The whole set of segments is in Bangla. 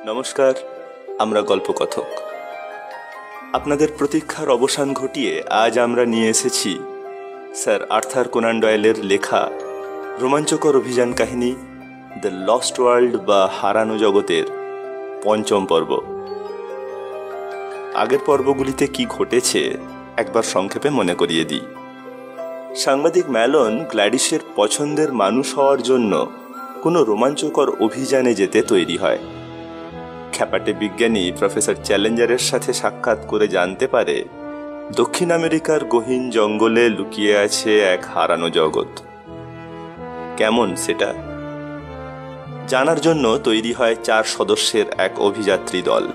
নমস্কার, আমরা গল্পকথক। আপনাদের প্রতীক্ষার অবসান ঘটিয়ে আজ আমরা নিয়ে এসেছি স্যার আর্থার কোনান ডয়েলের লেখা রোমাঞ্চকর অভিযান কাহিনী দ্য লস্ট ওয়ার্ল্ড বা হারানো জগতের পঞ্চম পর্ব। আগের পর্বগুলিতে কি ঘটেছে একবার সংক্ষেপে মনে করিয়ে দিই। সাংবাদিক ম্যালন গ্ল্যাডিসের পছন্দের মানুষ হওয়ার জন্য কোনো রোমাঞ্চকর অভিযানে যেতে তৈরি হয়। খ্যাপাটে বিজ্ঞানী প্রফেসর চ্যালেঞ্জারের সাথে সাক্ষাৎ করে জানতে পারে দক্ষিণ আমেরিকার গহীন জঙ্গলে লুকিয়ে আছে এক হারানো জগৎ। কেমন সেটা জানার জন্য তৈরি হয় 4 সদস্যের এক অভিযাত্রী দল।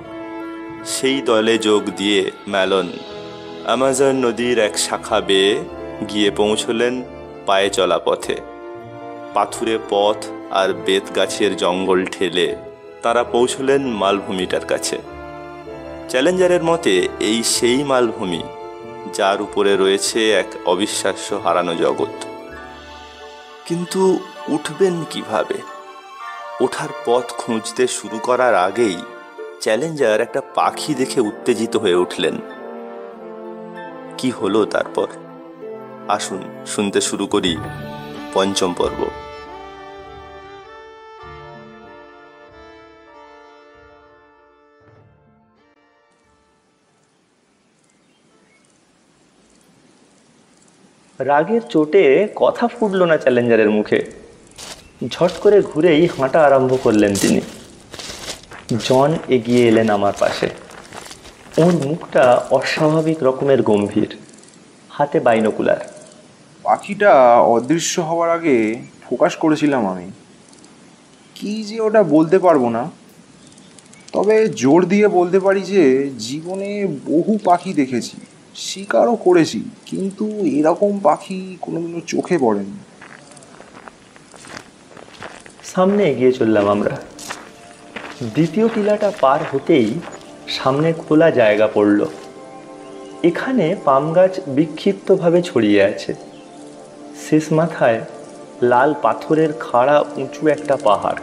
সেই দলে যোগ দিয়ে ম্যালন অ্যামাজন নদীর এক শাখা বেয়ে গিয়ে পৌঁছলেন পায়ে চলা পথে। পাথুরে পথ আর বেত গাছের জঙ্গল ঠেলে তারা পৌঁছলেন মালভূমিটার কাছে। চ্যালেঞ্জারের মতে এই সেই মালভূমি যার উপরে রয়েছে এক অবিশ্বাস্য হারানো জগৎ। কিন্তু উঠবেন কিভাবে? ওঠার পথ খুঁজতে শুরু করার আগেই চ্যালেঞ্জার একটা পাখি দেখে উত্তেজিত হয়ে উঠলেন। কি হলো তারপর? আসুন শুনতে শুরু করি পঞ্চম পর্ব। রাগের চোটে কথা ফুটল না চ্যালেঞ্জারের মুখে। ঝট করে ঘুরেই হাঁটা আরম্ভ করলেন তিনি। জন এগিয়ে এলেন আমার পাশে। ওর মুখটা অস্বাভাবিক রকমের গম্ভীর, হাতে বাইনোকুলার। পাখিটা অদৃশ্য হওয়ার আগে ফোকাস করেছিলাম আমি। কি যে ওটা বলতে পারবো না, তবে জোর দিয়ে বলতে পারি যে জীবনে বহু পাখি দেখেছি, শিকারও করেছি, কিন্তু এরকম পাখি কোনোদিনও চোখে পড়েনি। সামনে এগিয়ে চললাম আমরা। দ্বিতীয় টিলাটা পার হতেই সামনে খোলা জায়গা পড়ল। এখানে পাম গাছ বিক্ষিপ্তভাবে ছড়িয়ে আছে। শেষ মাথায় লাল পাথরের খাড়া উঁচু একটা পাহাড়।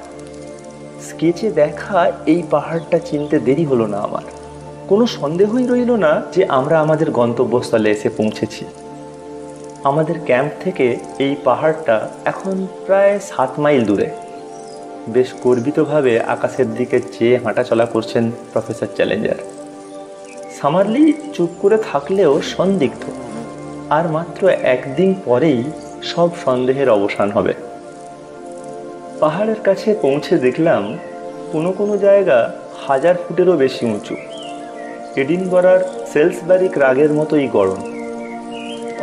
স্কেচে দেখা এই পাহাড়টা চিনতে দেরি হলো না আমার। কোনো সন্দেহই রইল না যে আমরা আমাদের গন্তব্যস্থলে এসে পৌঁছেছি। আমাদের ক্যাম্প থেকে এই পাহাড়টা এখন প্রায় 7 মাইল দূরে। বেশ গর্বিতভাবে আকাশের দিকে চেয়ে হাঁটাচলা করছেন প্রফেসর চ্যালেঞ্জার। সামারলি চুপ করে থাকলেও সন্দিগ্ধ। আর মাত্র একদিন পরেই সব সন্দেহের অবসান হবে। পাহাড়ের কাছে পৌঁছে দেখলাম কোনো কোনো জায়গা 1000 ফুটেরও বেশি উঁচু। এডিনবরার সেলসবারি ক্রাগের মতোই গড়ন।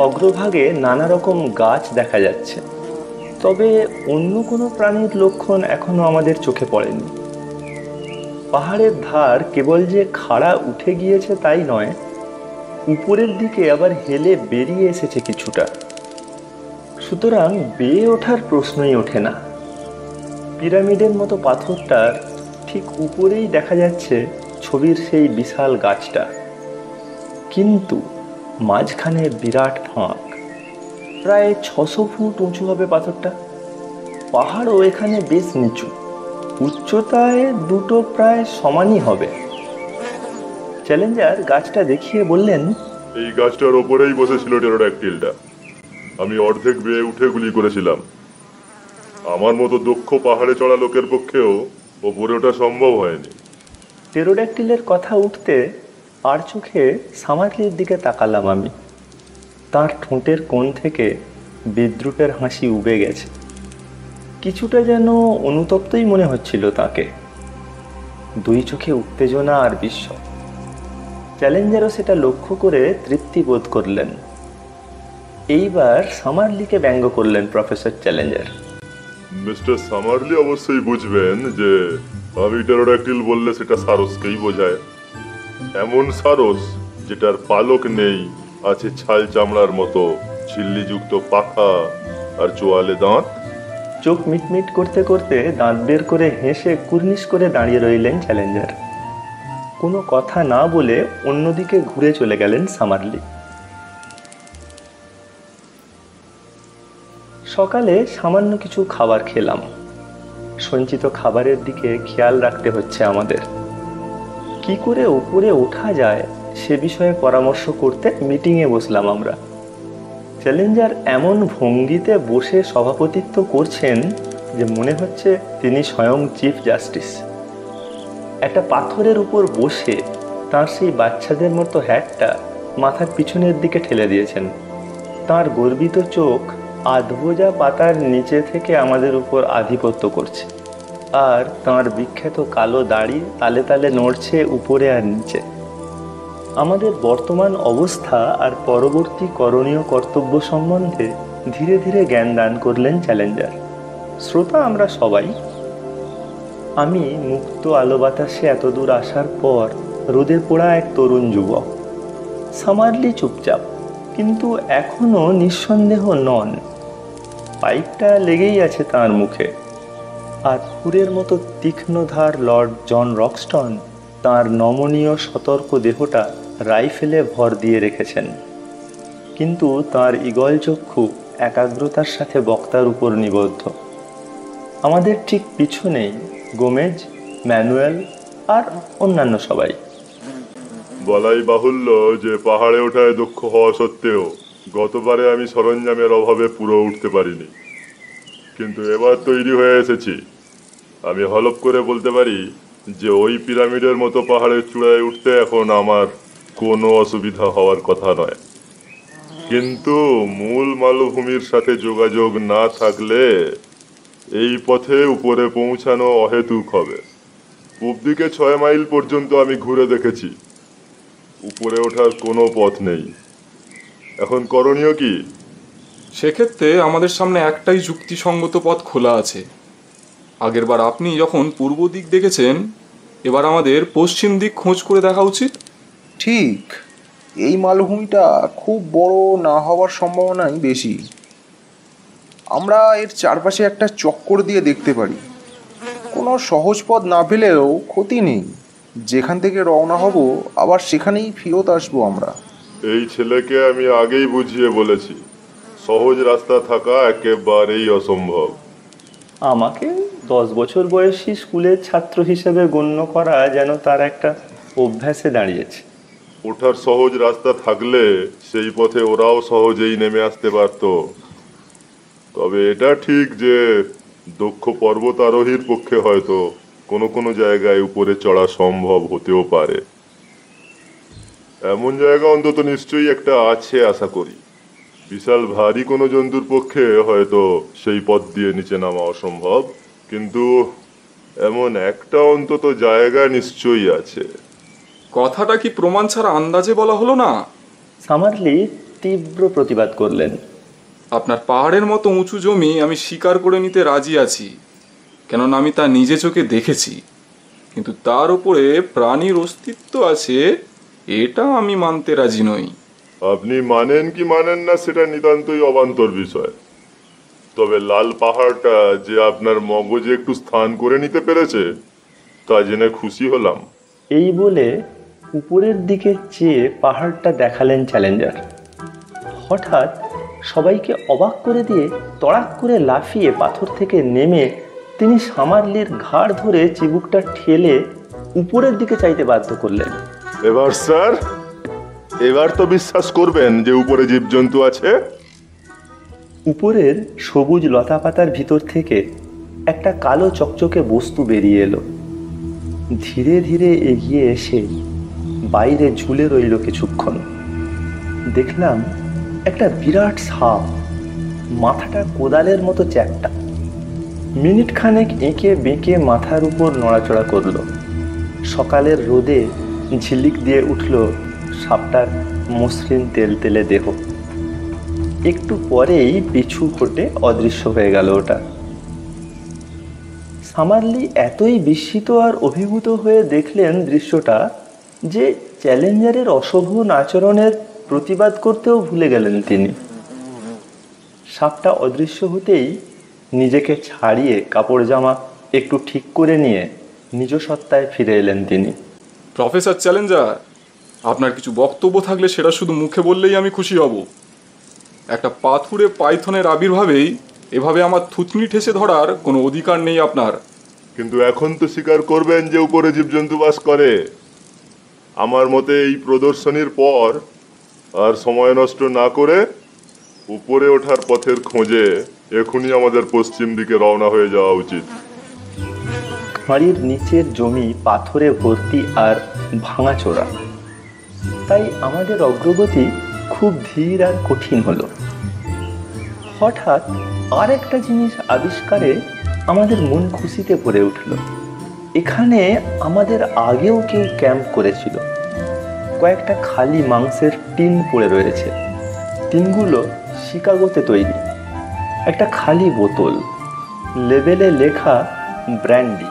অগ্রভাগে নানা রকম গাছ দেখা যাচ্ছে, তবে অন্য কোনো প্রাণীর লক্ষণ এখনো আমাদের চোখে পড়েনি। পাহাড়ের ধার কেবল যে খাড়া উঠে গিয়েছে তাই নয়, উপরের দিকে আবার হেলে বেরিয়ে এসেছে কিছুটা। সুতরাং বেয়ে ওঠার প্রশ্নই ওঠে না। পিরামিডের মতো পাথরটার ঠিক উপরেই দেখা যাচ্ছে ছবির সেই বিশাল গাছটা, কিন্তু মাঝখানে বিরাট ফাঁক। প্রায় 600 ফুট উঁচু হবে পাথরটা। পাহাড়ও এখানে বেশ নিচু, উচ্চতায় দুটো প্রায় সমানই হবে। চ্যালেঞ্জার গাছটা দেখিয়ে বললেন, এই গাছটার ওপরেই বসেছিল টেরোড্যাকটিলটা। আমি অর্ধেক বেয়ে উঠে গুলি করেছিলাম। আমার মতো দক্ষ পাহাড়ে চড়া লোকের পক্ষেও ওপরে ওঠা সম্ভব হয়নি। টেরোড্যাকটিলের কথা উঠতে আর চোখে সামারলির দিকে তাকালাম আমি। তার ঠোঁটের কোণ থেকে বিদ্রুপের হাসি উবে গেছে। কিছুটা যেন অনুতপ্তই মনে হচ্ছিল তাকে। 2 চোখে উত্তেজনা আর বিস্ময়। চ্যালেঞ্জারও সেটা লক্ষ্য করে তৃপ্তি বোধ করলেন। এইবার সামারলিকে ব্যঙ্গ করলেন প্রফেসর চ্যালেঞ্জার। মিস্টার সামারলি অবশ্যই বুঝবেন যে আমি টেরোড্যাকটিল বললে সেটা সারসকেই বোঝায়। এমন সারস যেটার পালক নেই, আছে ছাল চামড়ার মতো ঝিল্লিযুক্ত পাখা আর চোয়ালে দাঁত। চোখ মিটমিট করতে করতে দাঁত বের করে হেসে কুর্নিশ করে দাঁড়িয়ে রইলেন চ্যালেঞ্জার। কোনো কথা না বলে অন্যদিকে ঘুরে চলে গেলেন সামারলি। সকালে সামান্য কিছু খাবার খেলাম। সঞ্চিত খাবারের দিকে খেয়াল রাখতে হচ্ছে আমাদের। কি করে উপরে ওঠা যায় সে বিষয়ে পরামর্শ করতে মিটিংয়ে বসলাম আমরা। চ্যালেঞ্জার এমন ভঙ্গিতে বসে সভাপতিত্ব করছেন যে মনে হচ্ছে তিনি স্বয়ং চিফ জাস্টিস। একটা পাথরের উপর বসে তাঁর সেই বাচ্চাদের মতো হ্যাটটা মাথার পিছনের দিকে ঠেলে দিয়েছেন। তাঁর গর্বিত চোখ আধবোজা পাতার নিচে থেকে আমাদের উপর আধিপত্য করছে, আর তাঁর বিখ্যাত কালো দাড়ি তালে তালে নড়ছে উপরে আর নিচে। আমাদের বর্তমান অবস্থা আর পরবর্তী করণীয় কর্তব্য সম্বন্ধে ধীরে ধীরে জ্ঞান দান করলেন চ্যালেঞ্জার। শ্রোতা আমরা সবাই। আমি মুক্ত আলো বাতাসে এতদূর আসার পর রোদে পোড়া এক তরুণ যুবক। সামারলি চুপচাপ, কিন্তু এখনো নিঃসন্দেহ নন। পাইপটা লেগেই আছে তার মুখে, আর ফুরের মতো তীক্ষ্ণ ধার লর্ড জন রক্সটন তাঁর নমনীয় সতর্ক দেহটা রাইফেলে ভর দিয়ে রেখেছেন। কিন্তু তাঁর ঈগল চক্ষু একাগ্রতার সাথে বক্তার উপর নিবদ্ধ। আমাদের ঠিক পিছনেই গোমেজ, ম্যানুয়েল আর অন্যান্য সবাই। বলাই বাহুল্য যে পাহাড়ে ওঠায় দক্ষ হওয়া সত্ত্বেও গতবারে আমি সরঞ্জামের অভাবে পুরো উঠতে পারিনি, কিন্তু এবার তৈরি হয়ে এসেছি। আমি হলপ করে বলতে পারি যে ওই পিরামিডের মতো পাহাড়ের চূড়ায় উঠতে এখন আমার কোনো অসুবিধা হওয়ার কথা নয়। কিন্তু মূল মালভূমির সাথে যোগাযোগ না থাকলে এই পথে উপরে পৌঁছানো অহেতুক হবে। পূব দিকে 6 মাইল পর্যন্ত আমি ঘুরে দেখেছি, উপরে ওঠার কোনো পথ নেই। এখন করণীয় কি? সেক্ষেত্রে আমাদের সামনে একটাই যুক্তিসঙ্গত পথ খোলা আছে। আগেরবার আপনি যখন পূর্ব দিক দেখেছেন, এবার আমাদের পশ্চিম দিক খোঁজ করে দেখা উচিত। ঠিক, এই মালভূমিটা খুব বড় না হওয়ার সম্ভাবনাই বেশি। আমরা এর চারপাশে একটা চক্কর দিয়ে দেখতে পারি। কোনো সহজ পথ না পেলেও ক্ষতি নেই, যেখান থেকে রওনা হব আবার সেখানেই ফেরত আসবো আমরা। এই ছেলেকে আমি আগেই বুঝিয়ে বলেছি, সহজ রাস্তা থাকা একেবারেই অসম্ভব। আমাকে 10 বছর বয়সী স্কুলের ছাত্র হিসেবে গণ্য করা যেন তার একটা অভ্যাসে দাঁড়িয়েছে। ওঠার সহজ রাস্তা থাকলে সেই পথে ওরাও সহজেই নেমে আসতে পারত। তবে এটা ঠিক যে দক্ষ পর্বত আরোহীর পক্ষে হয়তো কোনো কোনো জায়গায় উপরে চড়া সম্ভব হতেও পারে। এমন জায়গা অন্তত নিশ্চয়ই একটা আছে আশা করি। বিশাল ভারী কোনো জন্তুর পক্ষে হয়তো সেই পথ দিয়ে নিচে নামা অসম্ভব, কিন্তু এমন একটা অন্তত জায়গা নিশ্চয়ই আছে। কথাটা কি প্রমাণ ছাড়া আন্দাজে বলা হলো না? সামারলি তীব্র প্রতিবাদ করলেন। আপনার পাহাড়ের মতো উঁচু জমি আমি স্বীকার করে নিতে রাজি আছি, কেননা আমি তা নিজে চোখে দেখেছি। কিন্তু তার উপরে প্রাণীর অস্তিত্ব আছে, এটা আমি মানতে রাজি নই। আপনি মানেন কি মানেন না সেটা নিতান্তই অবান্তর বিষয়। তবে লাল পাহাড়টা যে আপনার মগজে একটু স্থান করে নিতে পেরেছে তা জেনে খুশি হলাম। এই বলে উপরের দিকে চেয়ে পাহাড়টা দেখালেন চ্যালেঞ্জার। হঠাৎ সবাইকে অবাক করে দিয়ে তড়াক করে লাফিয়ে পাথর থেকে নেমে তিনি সামারলির ঘাড় ধরে চিবুকটা ঠেলে উপরের দিকে চাইতে বাধ্য করলেন। এবার স্যার, এবার তো বিশ্বাস করবেন যে উপরে জীবজন্তু আছে। উপরের সবুজ লতাপাতার ভিতর থেকে একটা কালো চকচকে বস্তু বেরিয়ে এলো। ধীরে ধীরে এগিয়ে এসে বাইরে ঝুলে রইল কিছুক্ষণ। দেখলাম একটা বিরাট সাপ, মাথাটা কোদালের মতো চ্যাপ্টা। মিনিট খানেক এঁকে বেঁকে মাথার উপর নড়াচড়া করলো। সকালের রোদে ঝিলিক দিয়ে উঠল সাপটার মসৃণ তেলতেলে দেহ। একটু পরেই পিছু হটে অদৃশ্য হয়ে গেল ওটা। সামারলি এতই বিস্মিত আর অভিভূত হয়ে দেখলেন দৃশ্যটা যে চ্যালেঞ্জারের অশোভন আচরণের প্রতিবাদ করতেও ভুলে গেলেন তিনি। সাপটা অদৃশ্য হতেই নিজেকে ছাড়িয়ে কাপড় জামা একটু ঠিক করে নিয়ে নিজ সত্তায় ফিরে এলেন তিনি। প্রফেসর চ্যালেঞ্জার, আপনার কিছু বক্তব্য থাকলে সেটা শুধু মুখে বললেই আমি খুশি হব। একটা পাথুরে পাইথনের আবির্ভাবেই এভাবে আমার থুতনি ঠেসে ধরার কোনো অধিকার নেই আপনার। কিন্তু এখন তো স্বীকার করবেন যে উপরে জীবজন্তু বাস করে। আমার মতে এই প্রদর্শনীর পর আর সময় নষ্ট না করে উপরে ওঠার পথের খোঁজে এখনই আমাদের পশ্চিম দিকে রওনা হয়ে যাওয়া উচিত। খাঁড়ির নিচের জমি পাথরে ভর্তি আর ভাঙাচোরা, তাই আমাদের অগ্রগতি খুব ধীর আর কঠিন হলো। হঠাৎ আর একটা জিনিস আবিষ্কারে আমাদের মন খুশিতে ভরে উঠল। এখানে আমাদের আগেও কেউ ক্যাম্প করেছিল। কয়েকটা খালি মাংসের টিন পড়ে রয়েছে। টিনগুলো শিকাগোতে তৈরি। একটা খালি বোতল, লেবেলে লেখা ব্র্যান্ডি,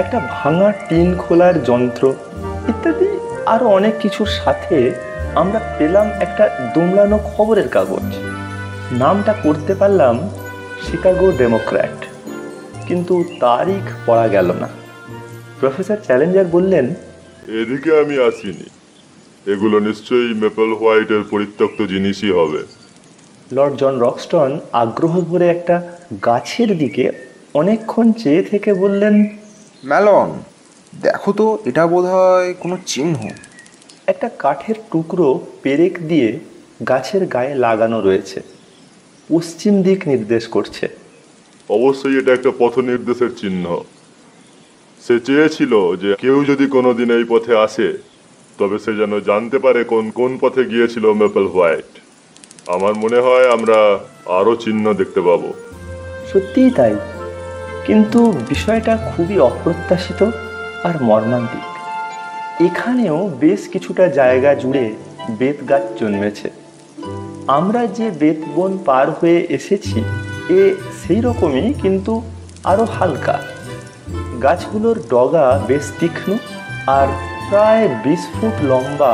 একটা ভাঙা টিন খোলার যন্ত্র ইত্যাদি আরও অনেক কিছুর সাথে আমরা পেলাম একটা দুমড়ানো খবরের কাগজ। নামটা পড়তে পারলাম শিকাগো ডেমোক্র্যাট, কিন্তু তারিখ পড়া গেল না। প্রফেসর চ্যালেঞ্জার বললেন, এদিকে আমি আসিনি, এগুলো নিশ্চয়ই মেপল হোয়াইটের পরিত্যক্ত জিনিসই হবে। লর্ড জন রক্সটন আগ্রহ ভরে একটা গাছের দিকে অনেকক্ষণ চেয়ে থেকে বললেন, ম্যালন, দেখো তো, এটা বোধহয় কোনো চিহ্ন। একটা কাঠের টুকরো পেরেক দিয়ে গাছের গায়ে লাগানো রয়েছে, পশ্চিম দিক নির্দেশ করছে। অবশ্যই এটা একটা পথ নির্দেশের চিহ্ন। সে চেয়েছিল যে কেউ যদি কোনোদিন এই পথে আসে তবে সে যেন জানতে পারে কোন কোন পথে গিয়েছিল মেপল হোয়াইট। আমার মনে হয় আমরা আরও চিহ্ন দেখতে পাবো। সত্যিই তাই, কিন্তু বিষয়টা খুবই অপ্রত্যাশিত আর মর্মান্তিক। এখানেও বেশ কিছুটা জায়গা জুড়ে বেত গাছ জন্মেছে। আমরা যে বেত বন পার হয়ে এসেছি এ সেই রকমই, কিন্তু আরও হালকা। গাছগুলোর ডগা বেশ তীক্ষ্ণ আর প্রায় 20 ফুট লম্বা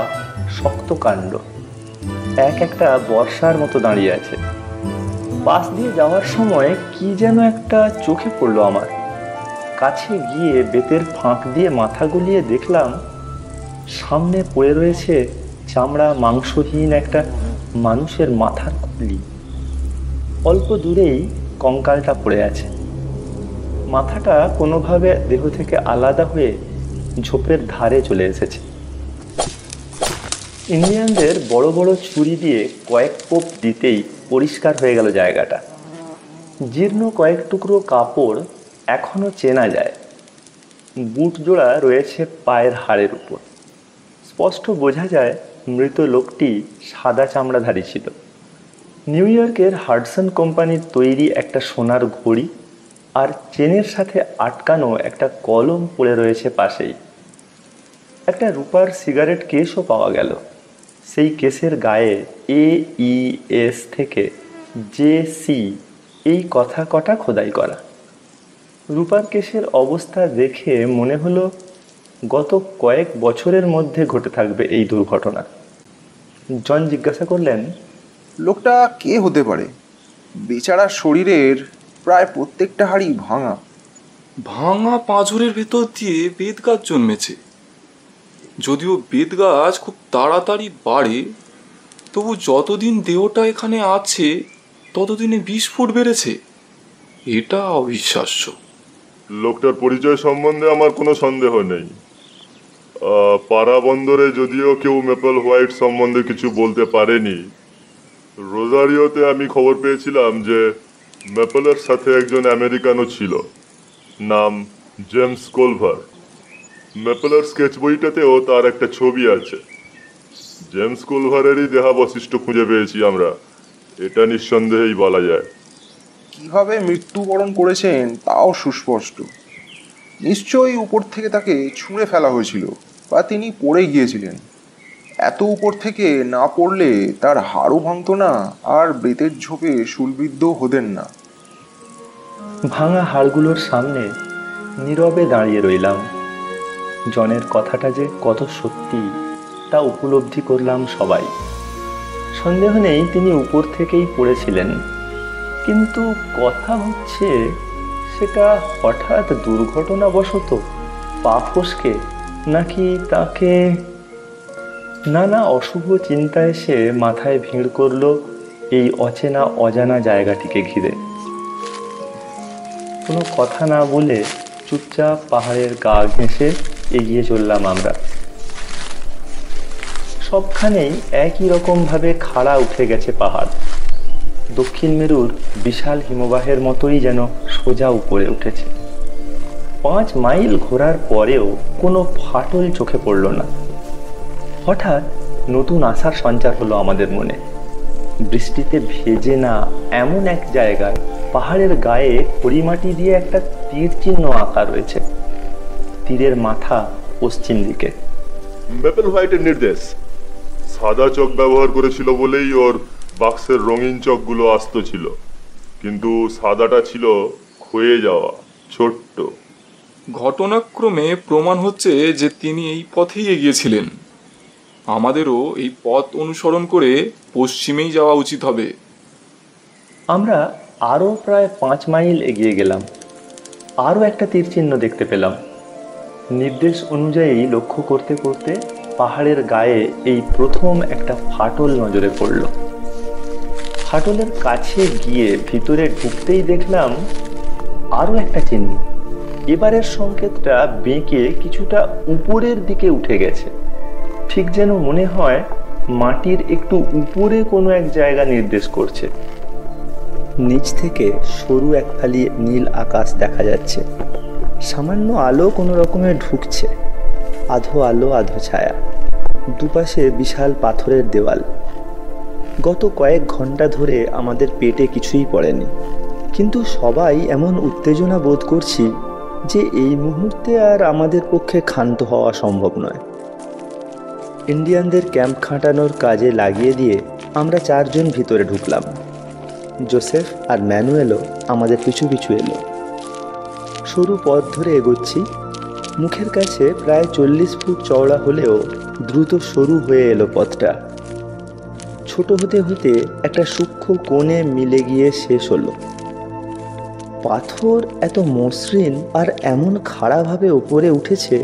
শক্ত কাণ্ড, একটা বর্ষার মতো দাঁড়িয়ে আছে। পাশ দিয়ে যাওয়ার সময় কি যেন একটা চোখে পড়লো আমার। কাছে গিয়ে বেতের ফাঁক দিয়ে মাথা গলিয়ে দেখলাম সামনে পড়ে রয়েছে চামড়া মাংসহীন একটা মানুষের মাথার খুলি। অল্প দূরেই কঙ্কালটা পড়ে আছে। মাথাটা কোনোভাবে দেহ থেকে আলাদা হয়ে ঝোপের ধারে চলে এসেছে। ইন্ডিয়ানদের বড় বড় ছুরি দিয়ে কয়েক কোপ দিতেই পরিষ্কার হয়ে গেল জায়গাটা। জীর্ণ কয়েক টুকরো কাপড় এখনো চেনা যায়। বুট জোড়া রয়েছে পায়ের হাড়ের উপর। স্পষ্ট বোঝা যায় মৃত লোকটি সাদা চামড়াধারী ছিল। নিউ ইয়র্কের হাডসন কোম্পানির তৈরি একটা সোনার ঘড়ি আর চেনের সাথে আটকানো একটা কলম পড়ে রয়েছে পাশেই। একটা রূপার সিগারেট কেসও পাওয়া গেল। সেই কেসের গায়ে AES থেকে JC এই কথা কটা খোদাই করা। রূপার কেসের অবস্থা দেখে মনে হলো গত কয়েক বছরের মধ্যে ঘটে থাকবে এই দুর্ঘটনা। জন জিজ্ঞাসা করলেন, লোকটা কে হতে পারে? বেচারার শরীরের প্রায় প্রত্যেকটা হাড়ই ভাঙা। ভাঙা পাঁজরের ভেতর দিয়ে বেত গাছ জন্মেছে। যদিও বেত গাছ খুব তাড়াতাড়ি বাড়ে, তবু যতদিন দেহটা এখানে আছে ততদিনে 20 ফুট বেড়েছে। এটা অবিশ্বাস্য। লোকটার পরিচয় সম্বন্ধে আমার কোনো সন্দেহ নেই। পাড়া বন্দরে যদিও কেউ মেপল হোয়াইট সম্বন্ধে কিছু বলতে পারেনি, রোজারিওতে আমি খবর পেয়েছিলাম যে মেপলের সাথে একজন আমেরিকানও ছিল, নাম জেমস কোলভার। মেপলের স্কেচ বইটাতেও তার একটা ছবি আছে। জেমস কোলভারেরই দেহাবশিষ্ট খুঁজে পেয়েছি আমরা, এটা নিঃসন্দেহেই বলা যায়। কিভাবে মৃত্যুবরণ করেছেন তাও সুস্পষ্ট। নিশ্চয়ই উপর থেকে তাকে ছুঁড়ে ফেলা হয়েছিল বা তিনি পড়ে গিয়েছিলেন। এত উপর থেকে না পড়লে তার হাড়ও ভাঙত না আর বেতের ঝোপে শুলবিদ্ধ হতেন না। ভাঙা হাড়গুলোর সামনে নীরবে দাঁড়িয়ে রইলাম। জনের কথাটা যে কত সত্যি তা উপলব্ধি করলাম সবাই। সন্দেহ নেই তিনি উপর থেকেই পড়েছিলেন, কিন্তু কথা হচ্ছে সেটা হঠাৎ দুর্ঘটনাবশত পা ফসকে নাকি তাকে নানা অশুভ চিন্তা এসে মাথায় ভিড় করলো এই অচেনা অজানা জায়গাটিকে ঘিরে। কোনো কথা না বলে চুপচাপ পাহাড়ের গা ঘেঁষে এগিয়ে চললাম আমরা। সবখানেই একই রকমভাবে খাড়া উঠে গেছে পাহাড়। দক্ষিণ মেরুর বিশাল হিমবাহের মতোই যেন সোজা উপরে উঠেছে। 5 মাইল ঘোরার পরেও কোনো ফাটল চোখে পড়ল না। হঠাৎ নতুন আশার সঞ্চার হলো আমাদের মনে। বৃষ্টিতে ভেজে না এমন এক জায়গায় পাহাড়ের গায়ে খড়িমাটি দিয়ে একটা তীর চিহ্ন আঁকা রয়েছে। তীরের মাথা পশ্চিম দিকে। ম্যাপেল হোয়াইটের নির্দেশ, সাদা চক ব্যবহার করেছিল বলেই ওর বাক্সের রঙিন চকগুলো আস্ত ছিল, কিন্তু সাদাটা ছিল ক্ষয়ে যাওয়া, ছোট্ট। ঘটনাক্রমে প্রমাণ হচ্ছে যে তিনি এই পথেই এগিয়েছিলেন। আমাদেরও এই পথ অনুসরণ করে পশ্চিমেই যাওয়া উচিত হবে। আমরা আরও প্রায় 5 মাইল এগিয়ে গেলাম। আরও একটা তীর চিহ্ন দেখতে পেলাম। নির্দেশ অনুযায়ী লক্ষ্য করতে করতে পাহাড়ের গায়ে এই প্রথম একটা ফাটল নজরে পড়ল। ফাটলের কাছে গিয়ে ভিতরে ঢুকতেই দেখলাম আরও একটা চিহ্ন। এবারের সংকেতটা বেঁকে কিছুটা উপরের দিকে উঠে গেছে, ঠিক যেন মনে হয় মাটির একটু উপরে কোনো এক জায়গা নির্দেশ করছে। নিচ থেকে সরু এক ফালি নীল আকাশ দেখা যাচ্ছে। সামান্য আলো কোনো রকমে ঢুকছে, আধো আলো আধো ছায়া। দুপাশে বিশাল পাথরের দেওয়াল। গত কয়েক ঘন্টা ধরে আমাদের পেটে কিছুই পড়েনি, কিন্তু সবাই এমন উত্তেজনা বোধ করছি যে এই মুহূর্তে আর আমাদের পক্ষে ক্ষান্ত হওয়া সম্ভব নয়। ইন্ডিয়ানদের ক্যাম্প খাটানোর কাজে লাগিয়ে দিয়ে আমরা 4 জন ভিতরে ঢুকলাম। জোসেফ আর ম্যানুয়েলও আমাদের পিছু পিছু এলো। সরু পথ ধরে এগোচ্ছি। মুখের কাছে প্রায় 40 ফুট চওড়া হলেও দ্রুত সরু হয়ে এলো পথটা। ছোট হতে হতে একটা সূক্ষ্ম কোণে মিলে গিয়ে শেষ হলো। পাথর এত মসৃণ আর এমন খাড়াভাবে উপরে উঠেছে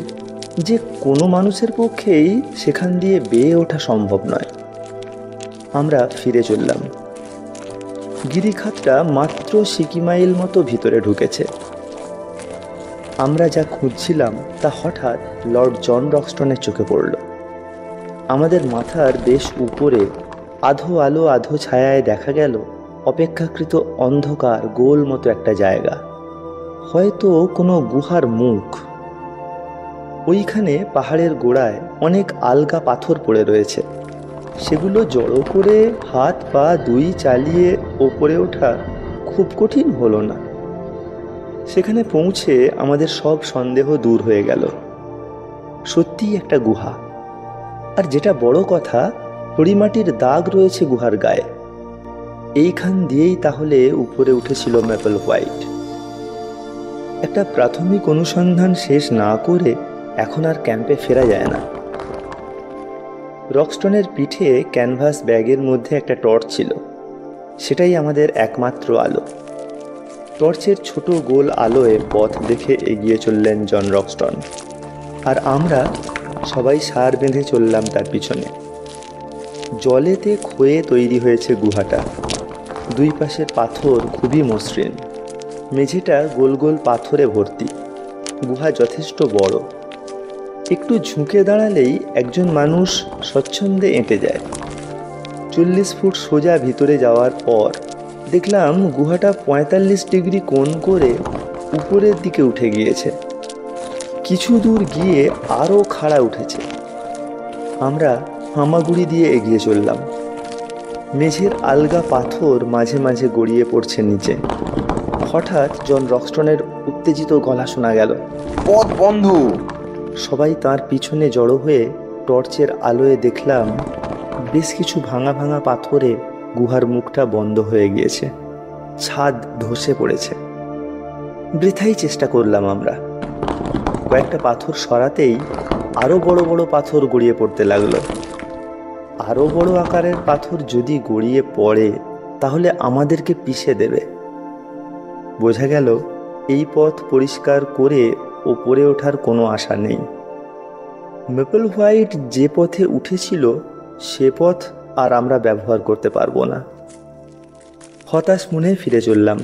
যে কোনো মানুষের পক্ষেই সেখান দিয়ে বেয়ে ওঠা সম্ভব নয়। আমরা ফিরে চললাম। গিরিখাতটা মাত্র সিকি মাইল মতো ভিতরে ঢুকেছে। আমরা যা খুঁজছিলাম তা হঠাৎ লর্ড জন রক্সটনের চোখে পড়ল। আমাদের মাথার বেশ উপরে আধো আলো আধো ছায়ায় দেখা গেল অপেক্ষাকৃত অন্ধকার গোল মতো একটা জায়গা, হয়তো কোনো গুহার মুখ। ওইখানে পাহাড়ের গোড়ায় অনেক আলগা পাথর পড়ে রয়েছে। সেগুলো জড়ো করে হাত পা দুই চালিয়ে ওপরে ওঠা খুব কঠিন হলো না। সেখানে পৌঁছে আমাদের সব সন্দেহ দূর হয়ে গেল। সত্যিই একটা গুহা। আর যেটা বড় কথা, খড়িমাটির দাগ রয়েছে গুহার গায়ে। এইখান দিয়েই তাহলে উপরে উঠেছিল ম্যাপেল হোয়াইট। একটা প্রাথমিক অনুসন্ধান শেষ না করে এখন আর ক্যাম্পে ফেরা যায় না। রক্সটনের পিঠে ক্যানভাস ব্যাগের মধ্যে একটা টর্চ ছিল। সেটাই আমাদের একমাত্র আলো। টর্চের ছোট গোল আলোয় পথ দেখে এগিয়ে চললেন জন রক্সটন, আর আমরা সবাই সার বেঁধে চললাম তার পিছনে। জলেতে ক্ষয়ে তৈরি হয়েছে গুহাটা। দুই পাশের পাথর খুবই মসৃণ। মেঝেটা গোল গোল পাথরে ভর্তি। গুহা যথেষ্ট বড়। একটু ঝুঁকে দাঁড়ালেই একজন মানুষ স্বচ্ছন্দে এঁটে যায়। 40 ফুট সোজা ভিতরে যাওয়ার পর দেখলাম গুহাটা 45 ডিগ্রি কোণ করে উপরের দিকে উঠে গিয়েছে। কিছু দূর গিয়ে আরও খাড়া উঠেছে। আমরা হামাগুড়ি দিয়ে এগিয়ে চললাম। মেঝের আলগা পাথর মাঝে মাঝে গড়িয়ে পড়ছে নিচে। হঠাৎ জন রক্সটনের উত্তেজিত গলা শোনা গেল, পথ বন্ধ। সবাই তার পিছনে জড়ো হয়ে টর্চের আলোয় দেখলাম বেশ কিছু ভাঙা ভাঙা পাথরে গুহার মুখটা বন্ধ হয়ে গিয়েছে। ছাদ ধসে পড়েছে। বৃথাই চেষ্টা করলাম আমরা। কয়েকটা পাথর সরাতেই আরও বড় বড় পাথর গড়িয়ে পড়তে লাগলো। আরও বড় আকারের পাথর যদি গড়িয়ে পড়ে তাহলে আমাদেরকে পিষে দেবে। বোঝা গেল এই পথ পরিষ্কার করে ওপরে ওঠার কোনো আশা নেই। ম্যাপেল হোয়াইট যে পথে উঠেছিল সে পথ আর আমরা ব্যবহার করতে পারবো না। হতাশ মনে ফিরে চললাম।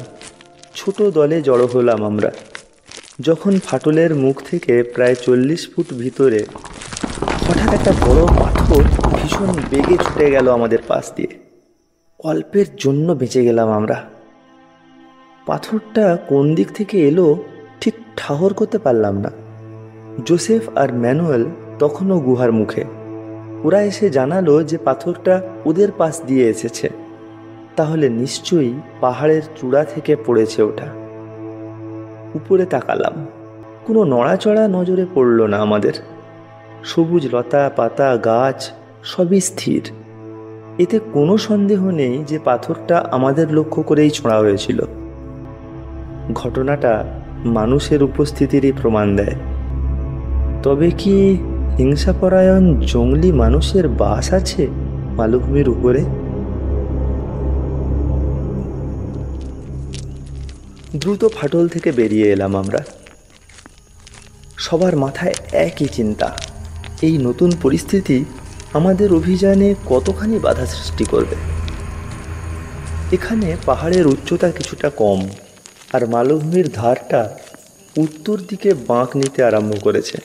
ছোট দলে জড়ো হলাম আমরা। যখন ফাটলের মুখ থেকে প্রায় 40 ফুট ভিতরে হঠাৎ একটা বড় পাথর ভীষণ বেগে ছুটে গেল আমাদের পাশ দিয়ে। অল্পের জন্য বেঁচে গেলাম আমরা। পাথরটা কোন দিক থেকে এলো ঠিক ঠাহর করতে পারলাম না। জোসেফ আর ম্যানুয়েল তখনও গুহার মুখে। ওরা এসে জানালো যে পাথরটা ওদের পাশ দিয়ে এসেছে। তাহলে নিশ্চয়ই পাহাড়ের চূড়া থেকে পড়েছে ওটা। উপরে তাকালাম, কোনো নড়াচড়া নজরে পড়ল না আমাদের। সবুজ লতা পাতা গাছ সবই স্থির। এতে কোনো সন্দেহ নেই যে পাথরটা আমাদের লক্ষ্য করেই ছোঁড়া হয়েছিল। ঘটনাটা মানুষের উপস্থিতিরই প্রমাণ দেয়। তবে কি হিংসাপরায়ণ জঙ্গলি মানুষের বাস আছে মালভূমির উপরে? দ্রুত ফাটল থেকে বেরিয়ে এলাম আমরা। সবার মাথায় একই চিন্তা, এই নতুন পরিস্থিতি আমাদের অভিযানে কতখানি বাধা সৃষ্টি করবে। এখানে পাহাড়ের উচ্চতা কিছুটা কম, আর মালভূমির ধারটা উত্তর দিকে বাঁক নিতে আরম্ভ করেছে।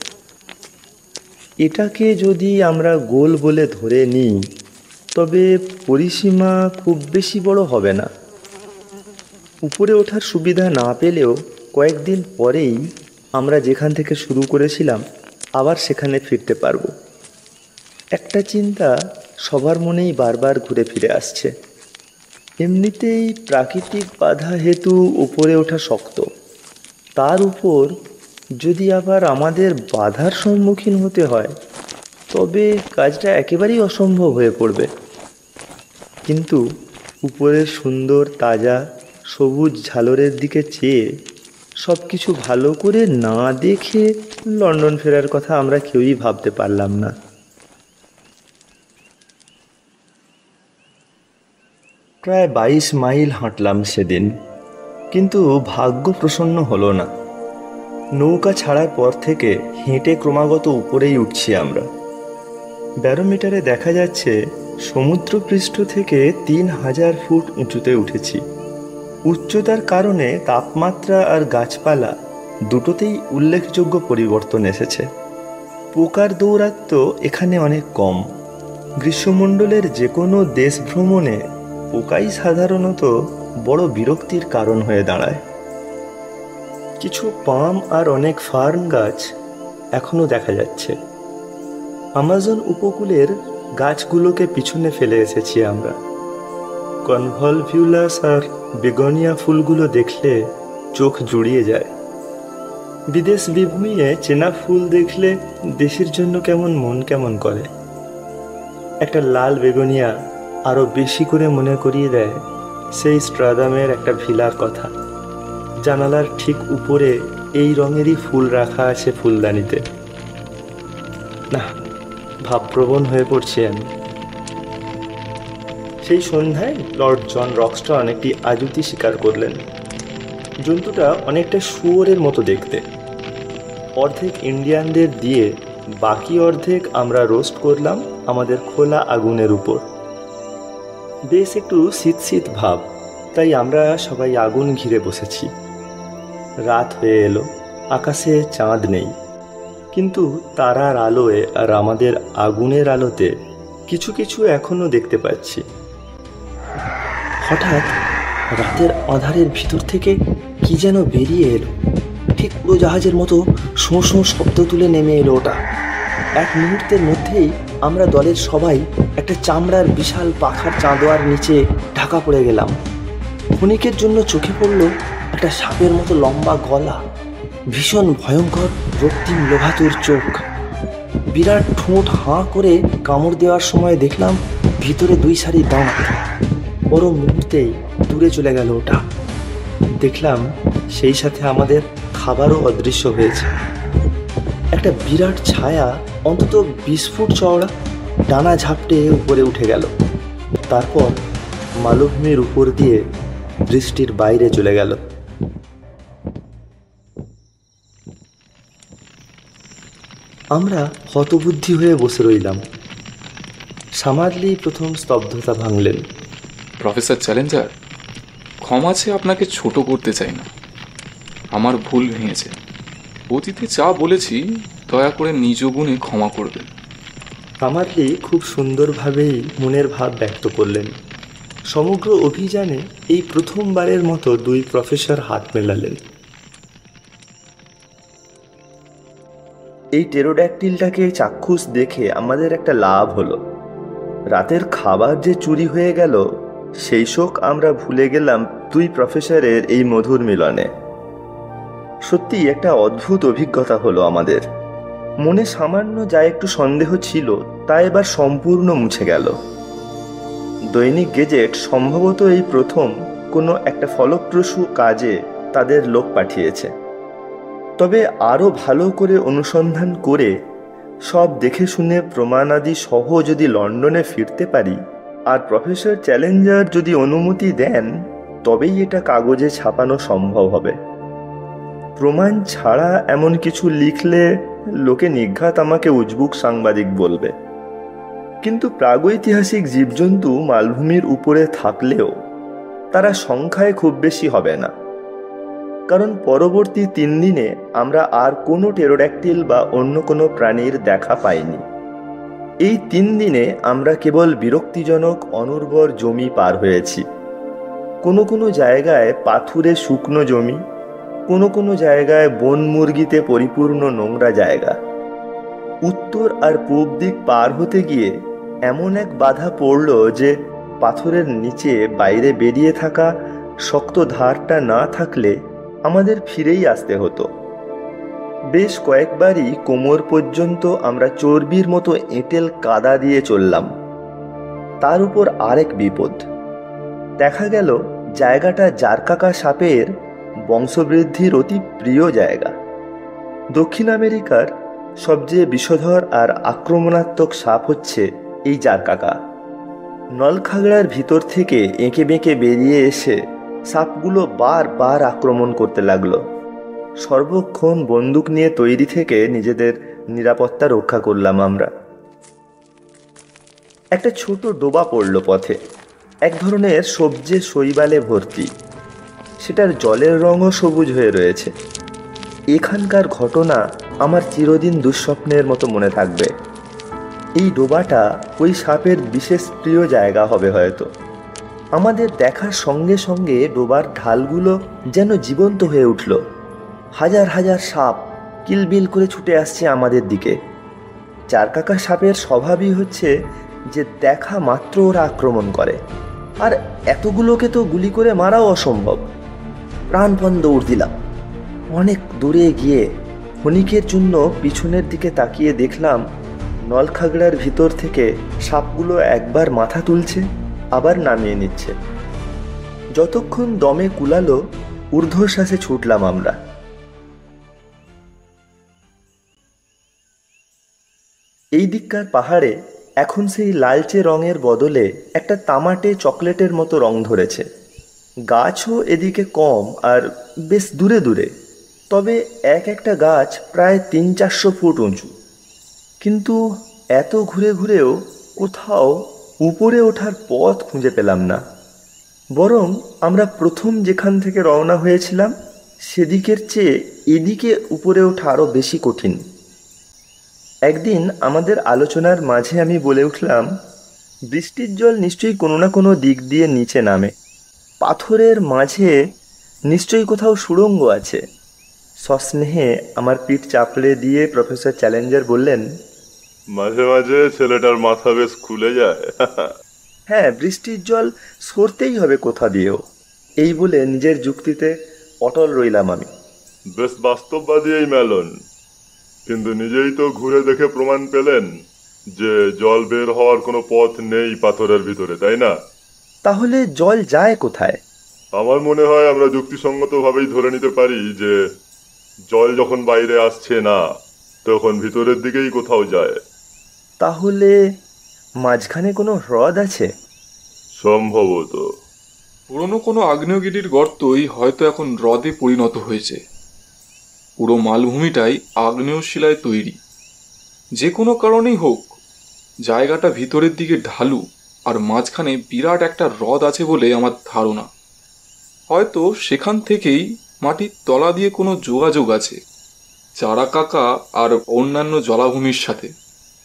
এটাকে যদি আমরা গোল বলে ধরে নিই, তবে পরিসীমা খুব বেশি বড় হবে না। উপরে ওঠার সুবিধা না পেলেও কয়েকদিন পরেই আমরা যেখান থেকে শুরু করেছিলাম আবার সেখানে ফিরতে পারব। একটা চিন্তা সবার মনেই বারবার ঘুরে ফিরে আসছে। এমনিতেই প্রাকৃতিক বাধা হেতু উপরে ওঠা শক্ত, তার উপর যদি আবার আমাদের বাধার সম্মুখীন হতে হয়, তবে কাজটা একেবারেই অসম্ভব হয়ে পড়বে। কিন্তু উপরের সুন্দর তাজা সবুজ ঝালরের দিকে চেয়ে সব কিছু ভালো করে না দেখে লন্ডন ফেরার কথা আমরা কেউই ভাবতে পারলাম না। প্রায় 22 মাইল হাঁটলাম সেদিন, কিন্তু ভাগ্য প্রসন্ন হলো না। নৌকা ছাড়ার পর থেকে হেঁটে ক্রমাগত উপরেই উঠছি আমরা। ব্যারোমিটারে দেখা যাচ্ছে সমুদ্রপৃষ্ঠ থেকে 3000 ফুট উঁচুতে উঠেছি। উচ্চতার কারণে তাপমাত্রা আর গাছপালা দুটোতেই উল্লেখযোগ্য পরিবর্তন এসেছে। পোকার দৌরাত্ম্য এখানে অনেক কম। গ্রীষ্মমণ্ডলের যে কোনো দেশ ভ্রমণে পোকাই সাধারণত বড় বিরক্তির কারণ হয়ে দাঁড়ায়। কিছু পাম আর অনেক ফার্ন গাছ এখনো দেখা যাচ্ছে। আমাজন উপকূলের গাছগুলোকে পিছনে ফেলে এসেছি আমরা। কনভলভিউলাস আর বেগোনিয়া ফুলগুলো দেখলে চোখ জুড়িয়ে যায়। বিদেশ বিভূমিয়ে চেনা ফুল দেখলে দেশের জন্য কেমন মন কেমন করে। একটা লাল বেগোনিয়া আরও বেশি করে মনে করিয়ে দেয় সেই স্ট্রাদামের একটা ভিলার কথা। জানালার ঠিক উপরে এই রঙেরই ফুল রাখা আছে ফুলদানিতে। না, ভাবপ্রবণ হয়ে পড়ছি আমি। সেই সন্ধ্যায় লর্ড জন রক্সটন একটি আজুতি শিকার করলেন। জন্তুটা অনেকটা শুয়োরের মতো দেখতে। অর্ধেক ইন্ডিয়ানদের দিয়ে বাকি অর্ধেক আমরা রোস্ট করলাম আমাদের খোলা আগুনের উপর। বেশ একটু শীত শীত ভাব, তাই আমরা সবাই আগুন ঘিরে বসেছি। রাত হয়ে এলো, আকাশে চাঁদ নেই, কিন্তু তারার আলোয় আর আমাদের আগুনের আলোতে কিছু কিছু এখনো দেখতে পাচ্ছি। হঠাৎ রাতের আঁধারের ভিতর থেকে কি যেন বেরিয়ে এলো, ঠিক উড়োজাহাজের মতো শোঁ শোঁ শব্দ তুলে নেমে এলো ওটা। এক মুহূর্তের মধ্যেই আমরা দলের সবাই একটা চামড়ার বিশাল পাখার চাঁদোয়ার নিচে ঢাকা পড়ে গেলাম। ক্ষণিকের জন্য চোখে পড়ল একটা সাপের মতো লম্বা গলা, ভীষণ ভয়ঙ্কর রক্তিম লোভাতুর চোখ, বিরাট ঠোঁট হাঁ করে কামড় দেওয়ার সময় দেখলাম ভিতরে 2 সারি দাঁত। বড় মুহূর্তেই দূরে চলে গেল ওটা। দেখলাম সেই সাথে আমাদের খাবারও অদৃশ্য হয়েছে। একটা বিরাট ছায়া অন্তত 20 ফুট চওড়া ডানা ঝাপটে উপরে উঠে গেল। তারপর মালভূমির উপর দিয়ে দৃষ্টির বাইরে চলে গেল। আমরা হতবুদ্ধি হয়ে বসে রইলাম। সামারলি প্রথম স্তব্ধতা ভাঙলেন। প্রফেসর চ্যালেঞ্জার, ক্ষমা চেয়ে আপনাকে ছোট করতে চাই না। আমার ভুল ভেঙেছে। অতীতে যা বলেছি দয়া করে নিজ গুণে ক্ষমা করবেন। সামারলি খুব সুন্দরভাবেই মনের ভাব ব্যক্ত করলেন। সমগ্র অভিযানে এই প্রথমবারের মতো দুই প্রফেসর হাত মেলালেন। এই টেরোড্যাকটিলটাকে চাক্ষুষ দেখে আমাদের একটা লাভ হলো। রাতের খাবার যে চুরি হয়ে গেল সেই শোক আমরা ভুলে গেলাম দুই প্রফেসরের এই মধুর মিলনে। সত্যি একটা অদ্ভুত অভিজ্ঞতা হলো আমাদের। মনে সামান্য যা একটু সন্দেহ ছিল তা এবার সম্পূর্ণ মুছে গেল। দৈনিক গেজেট সম্ভবত এই প্রথম কোনো একটা ফলপ্রসূ কাজে তাদের লোক পাঠিয়েছে। তবে আরও ভালো করে অনুসন্ধান করে সব দেখে শুনে প্রমাণাদি সহ যদি লন্ডনে ফিরতে পারি আর প্রফেসর চ্যালেঞ্জার যদি অনুমতি দেন তবেই এটা কাগজে ছাপানো সম্ভব হবে। প্রমাণ ছাড়া এমন কিছু লিখলে লোকে নির্ঘাত আমাকে উজবুক সাংবাদিক বলবে। কিন্তু প্রাগৈতিহাসিক জীবজন্তু মালভূমির উপরে থাকলেও তারা সংখ্যায় খুব বেশি হবে না, কারণ পরবর্তী 3 দিনে আমরা আর কোনো টেরোড্যাকটিল বা অন্য কোনো প্রাণীর দেখা পাইনি। এই 3 দিনে আমরা কেবল বিরক্তিজনক অনুর্বর জমি পার হয়েছি। কোনো কোনো জায়গায় পাথুরে শুকনো জমি, কোনো কোনো জায়গায় বন মুরগিতে পরিপূর্ণ নোংরা জায়গা। উত্তর আর পূব দিক পার হতে গিয়ে এমন এক বাধা পড়ল যে পাথরের নিচে বাইরে বেরিয়ে থাকা শক্ত ধারটা না থাকলে আমাদের ফিরেই আসতে হতো। বেশ কয়েকবারই কোমর পর্যন্ত আমরা চর্বির মতো এঁটেল কাদা দিয়ে চললাম। তার উপর আরেক বিপদ। দেখা গেল জায়গাটা জারকাকা সাপের বংশবৃদ্ধির অতি প্রিয় জায়গা। দক্ষিণ আমেরিকার সবচেয়ে বিষধর আর আক্রমণাত্মক সাপ হচ্ছে এই জারকাকা। নলখাগড়ার ভিতর থেকে এঁকে বেঁকে বেরিয়ে এসে সাপগুলো বারবার আক্রমণ করতে লাগলো। সর্বক্ষণ বন্দুক নিয়ে তৈরি থেকে নিজেদের নিরাপত্তা রক্ষা করলাম আমরা। একটা ছোট ডোবা পড়ল পথে, এক ধরনের সবজে শৈবালে ভর্তি। সেটার জলের রঙও সবুজ হয়ে রয়েছে। এখানকার ঘটনা আমার চিরদিন দুঃস্বপ্নের মতো মনে থাকবে। এই ডোবাটা ওই সাপের বিশেষ প্রিয় জায়গা হবে হয়তো। আমাদের দেখার সঙ্গে সঙ্গে ডোবার ঢালগুলো যেন জীবন্ত হয়ে উঠল। হাজার হাজার সাপ কিলবিল করে ছুটে আসছে আমাদের দিকে। জারকাকা সাপের স্বভাবই হচ্ছে যে দেখা মাত্র ওরা আক্রমণ করে, আর এতগুলোকে তো গুলি করে মারাও অসম্ভব। প্রাণপণ দৌড় দিলাম। অনেক দূরে গিয়ে ক্ষণিকের জন্য পিছনের দিকে তাকিয়ে দেখলাম নলখাগড়ার ভিতর থেকে সাপগুলো একবার মাথা তুলছে আবার নামিয়ে নিচ্ছে। যতক্ষণ দমে কুলালো ঊর্ধ্বশ্বাসে ছুটলাম আমরা। এই দিককার পাহাড়ে এখন সেই লালচে রঙের বদলে একটা তামাটে চকলেটের মতো রং ধরেছে। গাছও এদিকে কম আর বেশ দূরে দূরে, তবে এক একটা গাছ প্রায় 300-400 ফুট উঁচু। কিন্তু এত ঘুরে ঘুরেও কোথাও উপরে ওঠার পথ খুঁজে পেলাম না। বরং আমরা প্রথম যেখান থেকে রওনা হয়েছিলাম সেদিকের চেয়ে এদিকে উপরে ওঠা আরও বেশি কঠিন। একদিন আমাদের আলোচনার মাঝে আমি বলে উঠলাম, বৃষ্টির জল নিশ্চয়ই কোনো না কোনো দিক দিয়ে নিচে নামে। পাথরের মাঝে নিশ্চয়ই কোথাও সুড়ঙ্গ আছে। সস্নেহে আমার পিঠ চাপড়ে দিয়ে প্রফেসর চ্যালেঞ্জার বললেন, মাঝে মাঝে ছেলেটার মাথা বেশ খুলে যায়। হ্যাঁ, বৃষ্টির জল সরতেই হবে কোথা দিয়েও। এই বলে নিজের যুক্তিতে অটল রইলাম আমি। বেশ বাস্তববাদী এই মেলন, কিন্তু নিজেই তো ঘুরে দেখে প্রমাণ পেলেন যে জল বের হওয়ার কোনো পথ নেই পাথরের ভিতরে, তাই না? তাহলে জল যায় কোথায়? আমার মনে হয় আমরা যুক্তিসঙ্গতভাবেই ধরে নিতে পারি যে জল যখন বাইরে আসছে না তখন ভিতরের দিকেই কোথাও যায়। তাহলে মাঝখানে কোনো হ্রদ আছে? সম্ভবত। পুরনো কোনো আগ্নেয়গিরির গর্তই হয়তো এখন হ্রদে পরিণত হয়েছে। পুরো মালভূমিটাই আগ্নেয় শিলায় তৈরি। যে কোনো কারণেই হোক জায়গাটা ভিতরের দিকে ঢালু আর মাঝখানে বিরাট একটা হ্রদ আছে বলে আমার ধারণা। হয়তো সেখান থেকেই মাটির তলা দিয়ে কোনো যোগাযোগ আছে, চারা কাকা আর অন্যান্য জলাভূমির সাথে।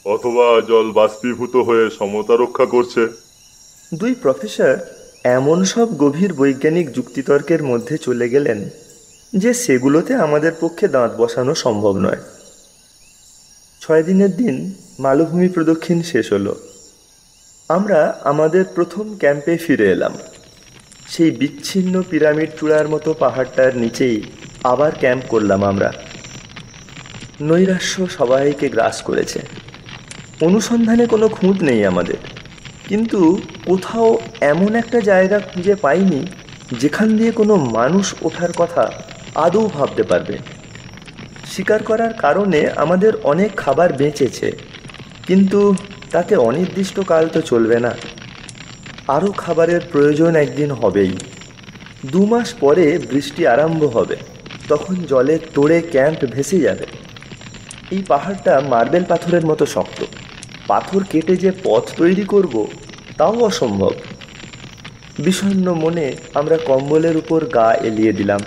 অথবা জল বাষ্পীভূত হয়ে সমতা রক্ষা করছে। দুই প্রফেসর এমন সব গভীর বৈজ্ঞানিক যুক্তিতর্কের মধ্যে চলে গেলেন যে সেগুলোতে আমাদের পক্ষে দাঁত বসানো সম্ভব নয়। 6 দিনের দিন মালভূমি প্রদক্ষিণ শেষ হলো। আমরা আমাদের প্রথম ক্যাম্পে ফিরে এলাম। সেই বিচ্ছিন্ন পিরামিড চূড়ার মতো পাহাড়টার নিচেই আবার ক্যাম্প করলাম আমরা। নৈরাশ্য সবাইকে গ্রাস করেছে। অনুসন্ধানে কোনো খুঁত নেই আমাদের, কিন্তু কোথাও এমন একটা জায়গা খুঁজে পাইনি যেখান দিয়ে কোনো মানুষ ওঠার কথা আদৌ ভাবতে পারবে। শিকার করার কারণে আমাদের অনেক খাবার বেঁচেছে, কিন্তু তাতে অনির্দিষ্টকাল তো চলবে না। আরও খাবারের প্রয়োজন একদিন হবেই। 2 মাস পরে বৃষ্টি আরম্ভ হবে, তখন জলে তোড়ে ক্যাম্প ভেসে যাবে। এই পাহাড়টা মার্বেল পাথরের মতো শক্ত। পাথর কেটে যে পথ তৈরি করব তাও অসম্ভব। বিষণ্ণ মনে আমরা কম্বলের উপর গা এলিয়ে দিলাম।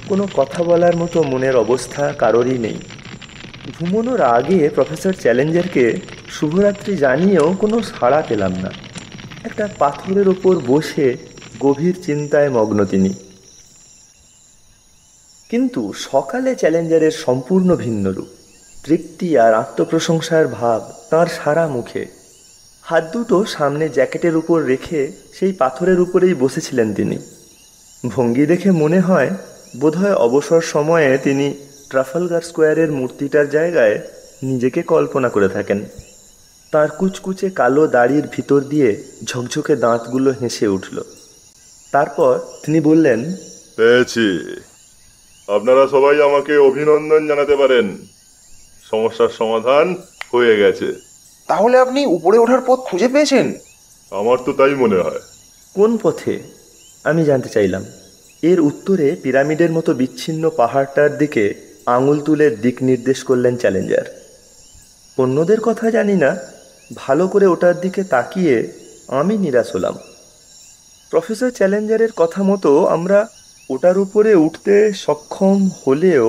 কোনো কথা বলার মতো মনের অবস্থা কারোরই নেই। ঘুমানোর আগে প্রফেসর চ্যালেঞ্জারকে শুভরাত্রি জানিয়েও কোনো সাড়া পেলাম না। একটা পাথরের ওপর বসে গভীর চিন্তায় মগ্ন তিনি। কিন্তু সকালে চ্যালেঞ্জারের সম্পূর্ণ ভিন্ন রূপ। তৃপ্তি আর আত্মপ্রশংসার ভাব তাঁর সারা মুখে। হাত দুটো সামনে জ্যাকেটের উপর রেখে সেই পাথরের উপরেই বসেছিলেন তিনি। ভঙ্গি দেখে মনে হয় বোধহয় অবসর সময়ে তিনি ট্রাফালগার স্কোয়ারের মূর্তিটার জায়গায় নিজেকে কল্পনা করে থাকেন। তার কুচকুচে কালো দাড়ির ভিতর দিয়ে ঝকঝকে দাঁতগুলো হেসে উঠল। তারপর তিনি বললেন, পেয়েছি। আপনারা সবাই আমাকে অভিনন্দন জানাতে পারেন। সমস্যার সমাধান হয়ে গেছে। তাহলে আপনি উপরে ওঠার পথ খুঁজে পেয়েছেন? আমার তো তাই মনে হয়। কোন পথে? আমি জানতে চাইলাম। এর উত্তরে পিরামিডের মতো বিচ্ছিন্ন পাহাড়টার দিকে আঙুল তুলে দিক নির্দেশ করলেন চ্যালেঞ্জার। অন্যদের কথা জানি না, ভালো করে ওটার দিকে তাকিয়ে আমি নিরাশ হলাম। প্রফেসর চ্যালেঞ্জারের কথা মতো আমরা ওটার উপরে উঠতে সক্ষম হলেও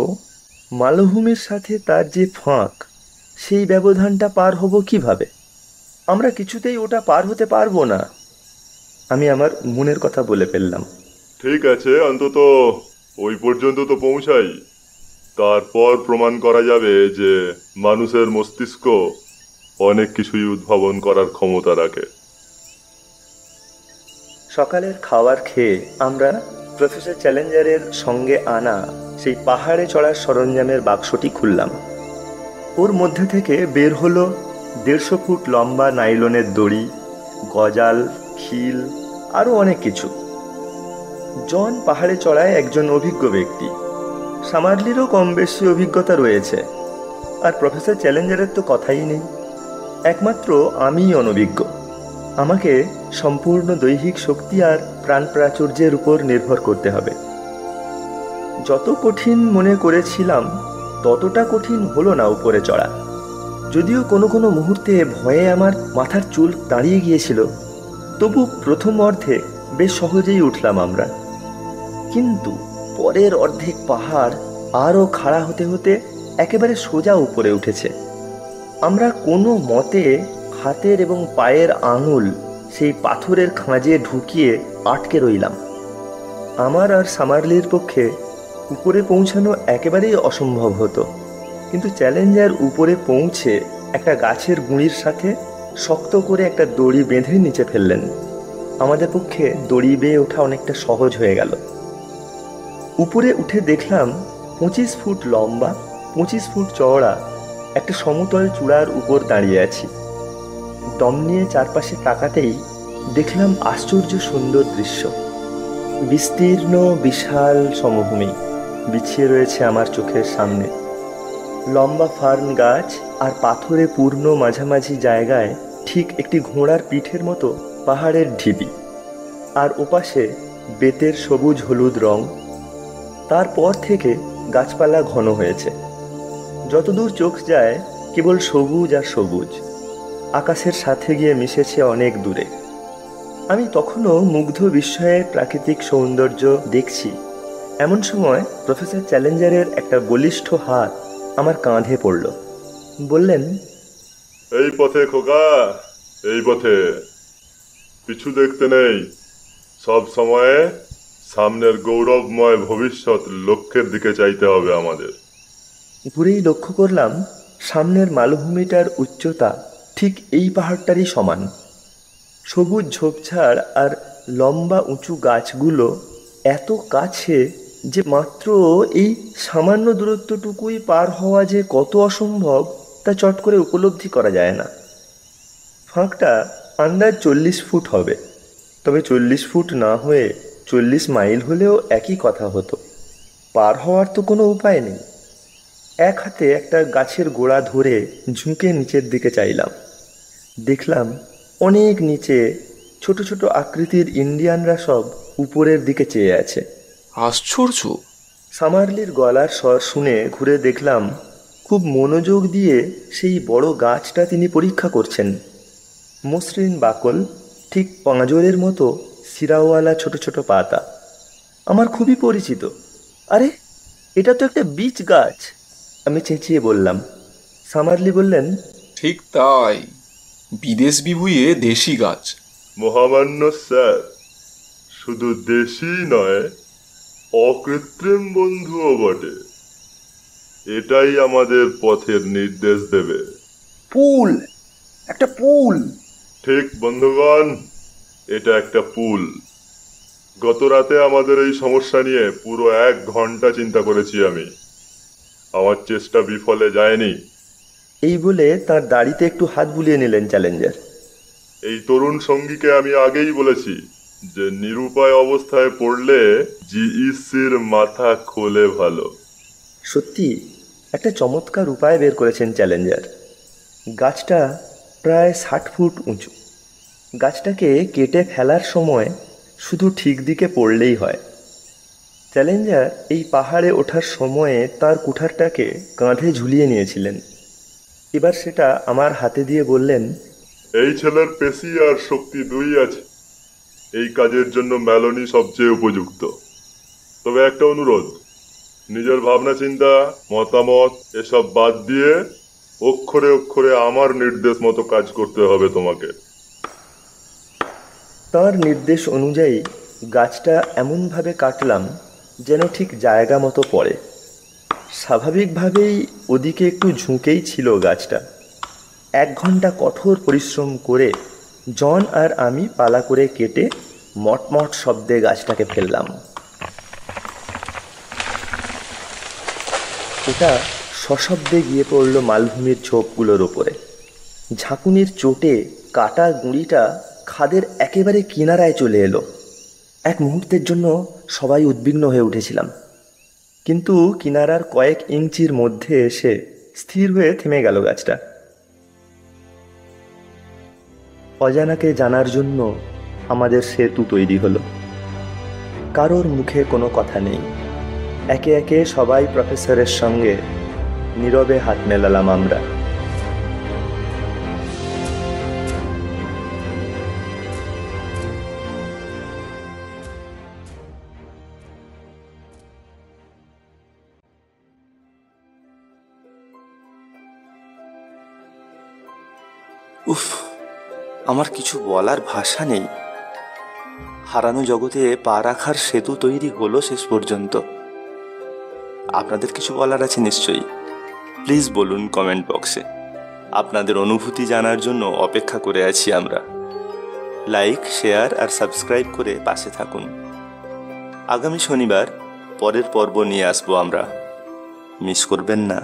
মালভূমির সাথে তার যে ফাঁক, সেই ব্যবধানটা পার হব কিভাবে? আমরা কিছুতেই ওটা পার হতে পারবো না। আমি আমার মনের কথা বলে ফেললাম। ঠিক আছে, অন্তত ওই পর্যন্ত তো পৌঁছাই। তারপর প্রমাণ করা যাবে যে মানুষের মস্তিষ্ক অনেক কিছুই উদ্ভাবন করার ক্ষমতা রাখে। সকালের খাবার খেয়ে আমরা প্রফেসর চ্যালেঞ্জারের সঙ্গে আনা সেই পাহাড়ে চড়ার সরঞ্জামের বাক্সটি খুললাম। ওর মধ্যে থেকে বের হলো 150 ফুট লম্বা নাইলনের দড়ি, গজাল, খিল, আরও অনেক কিছু। জন পাহাড়ে চড়ায় একজন অভিজ্ঞ ব্যক্তি। সামারলিরও কম বেশি অভিজ্ঞতা রয়েছে, আর প্রফেসর চ্যালেঞ্জারের তো কথাই নেই। একমাত্র আমিই অনভিজ্ঞ। আমাকে সম্পূর্ণ দৈহিক শক্তি আর প্রাণ প্রাচুর্যের উপর নির্ভর করতে হবে। যত কঠিন মনে করেছিলাম ততটা কঠিন হলো না উপরে চড়া। যদিও কোনো কোনো মুহূর্তে ভয়ে আমার মাথার চুল দাঁড়িয়ে গিয়েছিল, তবু প্রথম অর্ধে বেশ সহজেই উঠলাম আমরা। কিন্তু পরের অর্ধেক পাহাড় আরও খাড়া হতে হতে একেবারে সোজা উপরে উঠেছে। আমরা কোনো মতে হাতের এবং পায়ের আঙুল সেই পাথরের খাঁজে ঢুকিয়ে আটকে রইলাম। আমার আর সামারলির পক্ষে উপরে পৌঁছানো একেবারেই অসম্ভব হতো, কিন্তু চ্যালেঞ্জার উপরে পৌঁছে একটা গাছের গুঁড়ির সাথে শক্ত করে একটা দড়ি বেঁধে নিচে ফেললেন। আমাদের পক্ষে দড়ি বেয়ে ওঠা অনেকটা সহজ হয়ে গেল। উপরে উঠে দেখলাম 25 ফুট লম্বা, 25 ফুট চওড়া একটা সমতল চূড়ার উপর দাঁড়িয়ে আছি। দম নিয়ে চারপাশে তাকাতেই দেখলাম আশ্চর্য সুন্দর দৃশ্য। বিস্তীর্ণ বিশাল সমভূমি বিছিয়ে রয়েছে আমার চোখের সামনে। লম্বা ফার্ন গাছ আর পাথরে পূর্ণ মাঝামাঝি জায়গায় ঠিক একটি ঘোড়ার পিঠের মতো পাহাড়ের ঢিবি, আর ওপাশে বেতের সবুজ হলুদ রং। তারপর থেকে গাছপালা ঘন হয়েছে। যতদূর চোখ যায় কেবল সবুজ আর সবুজ, আকাশের সাথে গিয়ে মিশেছে অনেক দূরে। আমি তখনও মুগ্ধ বিস্ময়ে প্রাকৃতিক সৌন্দর্য দেখছি, এমন সময় প্রফেসর চ্যালেঞ্জারের একটা বলিষ্ঠ হাত আমার কাঁধে পড়ল। বললেন, এই পথে খোকা, এই পথে, পিছু দেখতে নেই। সব সময়ে সামনের গৌরবময় ভবিষ্যৎ লক্ষ্যের দিকে চাইতে হবে আমাদের। ঘুরেই লক্ষ্য করলাম সামনের মালভূমিটার উচ্চতা ঠিক এই পাহাড়টারই সমান। সবুজ ঝোপঝাড় আর লম্বা উঁচু গাছগুলো এত কাছে যে মাত্র এই সামান্য দূরত্বটুকুই পার হওয়া যে কত অসম্ভব তা চট করে উপলব্ধি করা যায় না। ফাঁকটা আন্দাজ 40 ফুট হবে, তবে 40 ফুট না হয়ে 40 মাইল হলেও একই কথা হতো। পার হওয়ার তো কোনো উপায় নেই। এক হাতে একটা গাছের গোড়া ধরে ঝুঁকে নিচের দিকে চাইলাম। দেখলাম অনেক নিচে ছোট ছোট আকৃতির ইন্ডিয়ানরা সব উপরের দিকে চেয়ে আছে। আশ্চর্য! সামারলির গলার স্বর শুনে ঘুরে দেখলাম খুব মনোযোগ দিয়ে সেই বড় গাছটা তিনি পরীক্ষা করছেন। মসৃণ বাকল, ঠিক পাঁজরের মতো সিরাওয়ালা ছোট ছোট পাতা। আমার খুবই পরিচিত। আরে, এটা তো একটা বীচ গাছ, আমি চেঁচিয়ে বললাম। সামারলি বললেন, ঠিক তাই, বিদেশ বিভুঁইয়ে দেশি গাছ। মহামান্য স্যার, শুধু দেশি নয়, অকৃত্রিম বন্ধুও বটে। এটাই আমাদের পথের নির্দেশ দেবে। পুল, একটা পুল। ঠিক বন্ধুগণ, এটা একটা পুল। গত রাতে আমাদের এই সমস্যা নিয়ে পুরো 1 ঘন্টা চিন্তা করেছি আমি। আমার চেষ্টা বিফলে যায়নি। এই বলে তার দাড়িতে একটু হাত বুলিয়ে নিলেন চ্যালেঞ্জার। এই তরুণ সঙ্গীকে আমি আগেই বলেছি যে নিরুপায় অবস্থায় পড়লে জিইসির মাথা খোলে ভালো। সত্যি একটা চমৎকার উপায় বের করেছেন চ্যালেঞ্জার। গাছটা প্রায় 60 ফুট উঁচু। গাছটাকে কেটে ফেলার সময় শুধু ঠিক দিকে পড়লেই হয়। চ্যালেঞ্জার এই পাহাড়ে ওঠার সময়ে তার কুঠারটাকে কাঁধে ঝুলিয়ে নিয়েছিলেন। এবার সেটা আমার হাতে দিয়ে বললেন, এই ছেলের পেশি আর শক্তি দুই আছে। এই কাজের জন্য ম্যালোনি সবচেয়ে উপযুক্ত। তবে একটা অনুরোধ, নিজের ভাবনা চিন্তা, মতামত এসব বাদ দিয়ে অক্ষরে অক্ষরে আমার নির্দেশ মতো কাজ করতে হবে তোমাকে। তার নির্দেশ অনুযায়ী গাছটা এমনভাবে কাটলাম যেন ঠিক জায়গা মতো পড়ে। স্বাভাবিকভাবেই ওদিকে একটু ঝুঁকেই ছিল গাছটা। 1 ঘন্টা কঠোর পরিশ্রম করে জন আর আমি পালা করে কেটে মটমট শব্দে গাছটাকে ফেললাম। ওটা সশব্দে গিয়ে পড়ল মালভূমির ঝোপগুলোর ওপরে। ঝাঁকুনির চোটে কাটা গুঁড়িটা খাদের একেবারে কিনারায় চলে এলো। এক মুহূর্তের জন্য সবাই উদ্বিগ্ন হয়ে উঠেছিলাম, কিন্তু কিনারার কয়েক ইঞ্চির মধ্যে এসে স্থির হয়ে থেমে গেল গাছটা। অজানাকে জানার জন্য আমাদের সেতু তৈরি হলো। কারোর মুখে কোনো কথা নেই। একে একে সবাই প্রফেসরের সঙ্গে নীরবে হাত মেলালাম আমরা। উফ, আমার কিছু বলার ভাষা নেই। হারানো জগতে পা রাখার সেতু তৈরি হলো শেষ পর্যন্ত। আপনাদের কিছু বলার আছে নিশ্চয়ই। প্লিজ বলুন কমেন্ট বক্সে। আপনাদের অনুভূতি জানার জন্য অপেক্ষা করে আছি আমরা। লাইক, শেয়ার আর সাবস্ক্রাইব করে পাশে থাকুন। আগামী শনিবার পরের পর্ব নিয়ে আসবো আমরা, মিস করবেন না।